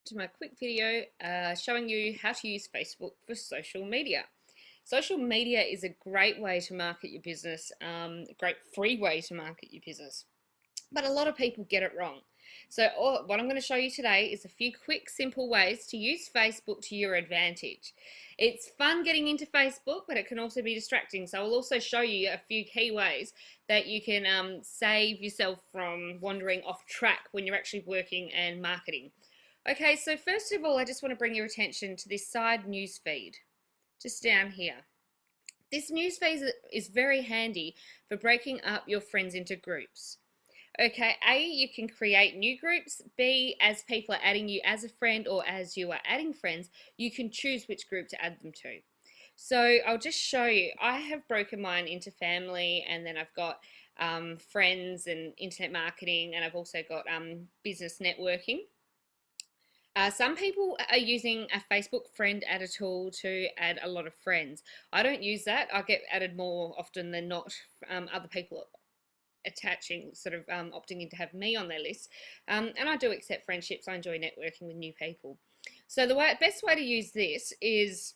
to my quick video showing you how to use Facebook for social media. Social media is a great way to market your business, a great free way to market your business. But a lot of people get it wrong. So what I'm going to show you today is a few quick, simple ways to use Facebook to your advantage. It's fun getting into Facebook, but it can also be distracting. So I'll also show you a few key ways that you can save yourself from wandering off track when you're actually working and marketing. Okay, so first of all, I just want to bring your attention to this side news feed, just down here. This news feed is very handy for breaking up your friends into groups. Okay, A, you can create new groups. B, as people are adding you as a friend or as you are adding friends, you can choose which group to add them to. So I'll just show you. I have broken mine into family, and then I've got friends and internet marketing, and I've also got business networking. Some people are using a Facebook friend adder tool to add a lot of friends. I don't use that. I get added more often than not. Other people attaching, opting in to have me on their list. And I do accept friendships. I enjoy networking with new people. So the best way to use this is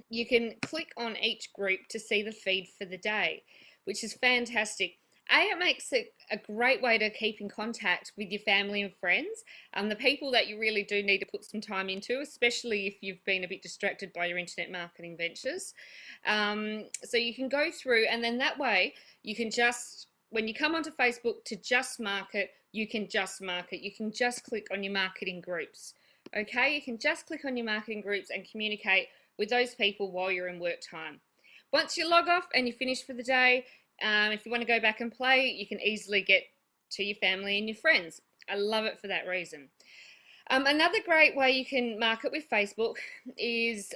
you can click on each group to see the feed for the day, which is fantastic. It makes it a great way to keep in contact with your family and friends, the people that you really do need to put some time into, especially if you've been a bit distracted by your internet marketing ventures. So you can go through, and then that way you can just, when you come onto Facebook to just market, you can just market. You can just click on your marketing groups. Okay, you can just click on your marketing groups and communicate with those people while you're in work time. Once you log off and you finish for the day, if you want to go back and play, you can easily get to your family and your friends. I love it for that reason. Another great way you can market with Facebook is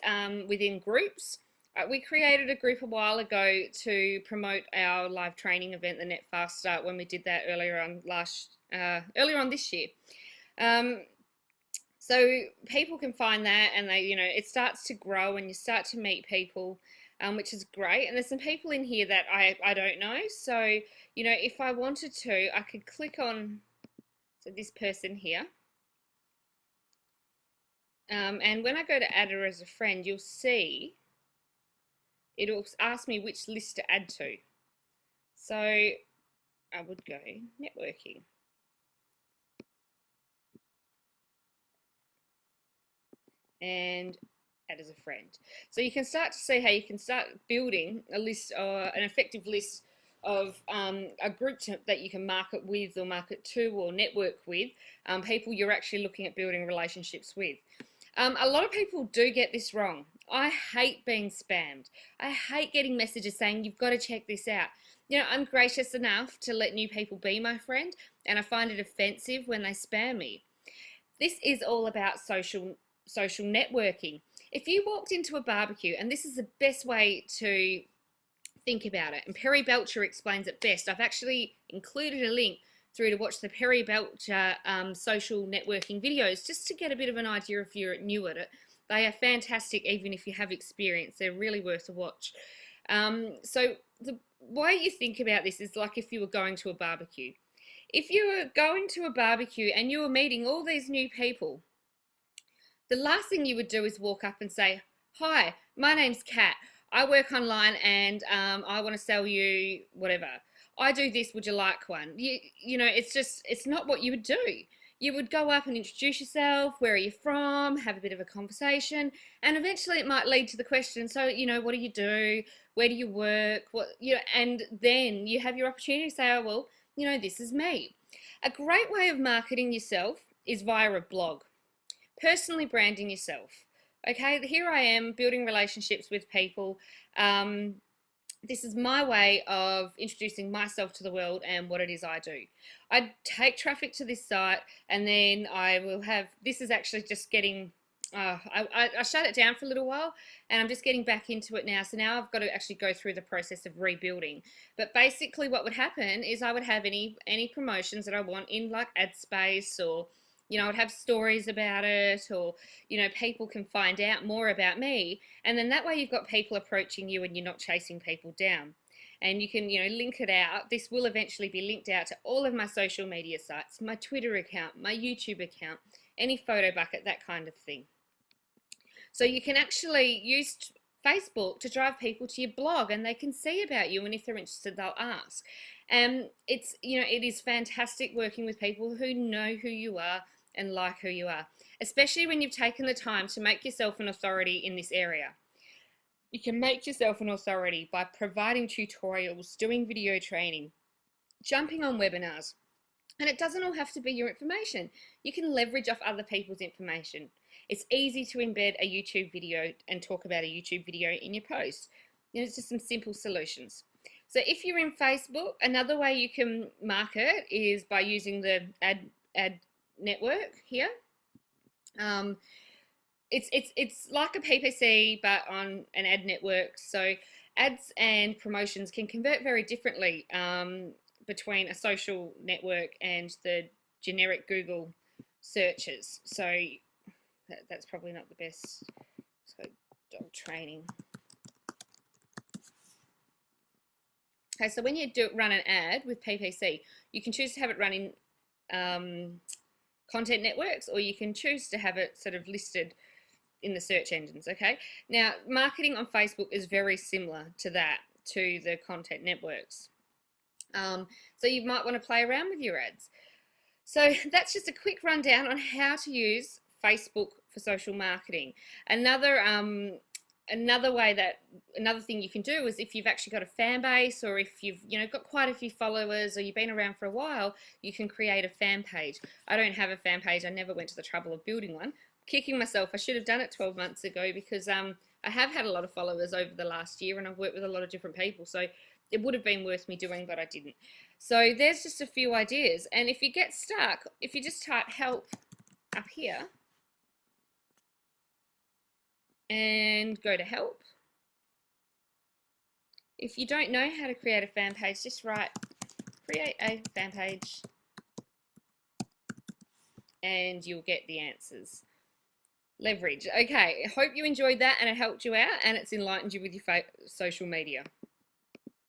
within groups. We created a group a while ago to promote our live training event, the Net Fast Start, when we did that earlier on this year. So people can find that, and it starts to grow, and you start to meet people. Which is great. And there's some people in here that I don't know. So, if I wanted to, I could click on this person here. And when I go to add her as a friend, you'll see it'll ask me which list to add to. So I would go networking. And add as a friend. So you can start to see how you can start building a list, or an effective list of a group that you can market with, or market to, or network with, people you're actually looking at building relationships with. A lot of people do get this wrong. I hate being spammed. I hate getting messages saying you've got to check this out. I'm gracious enough to let new people be my friend, and I find it offensive when they spam me. This is all about social networking. If you walked into a barbecue, and this is the best way to think about it, and Perry Belcher explains it best. I've actually included a link through to watch the Perry Belcher social networking videos, just to get a bit of an idea if you're new at it. They are fantastic, even if you have experience. They're really worth a watch. So the way you think about this is like if you were going to a barbecue. If you were going to a barbecue and you were meeting all these new people, the last thing you would do is walk up and say, "Hi, my name's Kat. I work online, and I want to sell you whatever. I do this. Would you like one?" It's not what you would do. You would go up and introduce yourself. Where are you from? Have a bit of a conversation, and eventually it might lead to the question. So, what do you do? Where do you work? And then you have your opportunity to say, "Oh, well, this is me." A great way of marketing yourself is via a blog. Personally branding yourself. Okay, here I am building relationships with people. This is my way of introducing myself to the world and what it is I do. I take traffic to this site, and then I will have, this is actually just getting, I shut it down for a little while, and I'm just getting back into it now. So now I've got to actually go through the process of rebuilding. But basically what would happen is I would have any promotions that I want in, like ad space, or I'd have stories about it, or, people can find out more about me. And then that way you've got people approaching you, and you're not chasing people down. And you can, link it out. This will eventually be linked out to all of my social media sites, my Twitter account, my YouTube account, any photo bucket, that kind of thing. So you can actually use Facebook to drive people to your blog, and they can see about you, and if they're interested, they'll ask. And it's, it is fantastic working with people who know who you are and like who you are, especially when you've taken the time to make yourself an authority in this area. You can make yourself an authority by providing tutorials, doing video training, jumping on webinars. And it doesn't all have to be your information. You can leverage off other people's information. It's easy to embed a YouTube video and talk about a YouTube video in your post. It's just some simple solutions. So if you're in Facebook, another way you can market is by using the ad network here. It's like a PPC but on an ad network. So ads and promotions can convert very differently between a social network and the generic Google searches. So that's probably not the best. So dog training. Okay, so when you run an ad with PPC, you can choose to have it run in content networks, or you can choose to have it sort of listed in the search engines. Okay, now marketing on Facebook is very similar to that, to the content networks. So you might want to play around with your ads. So that's just a quick rundown on how to use Facebook for social marketing. Another thing you can do is, if you've actually got a fan base, or if you've got quite a few followers, or you've been around for a while, you can create a fan page. I don't have a fan page. I never went to the trouble of building one. Kicking myself. I should have done it 12 months ago, because I have had a lot of followers over the last year, and I've worked with a lot of different people, so it would have been worth me doing, but I didn't. So there's just a few ideas. And if you get stuck, if you just type help up here and go to help, if you don't know how to create a fan page, just write create a fan page and you'll get the answers. Leverage. Okay, I hope you enjoyed that and it helped you out and it's enlightened you with your social media.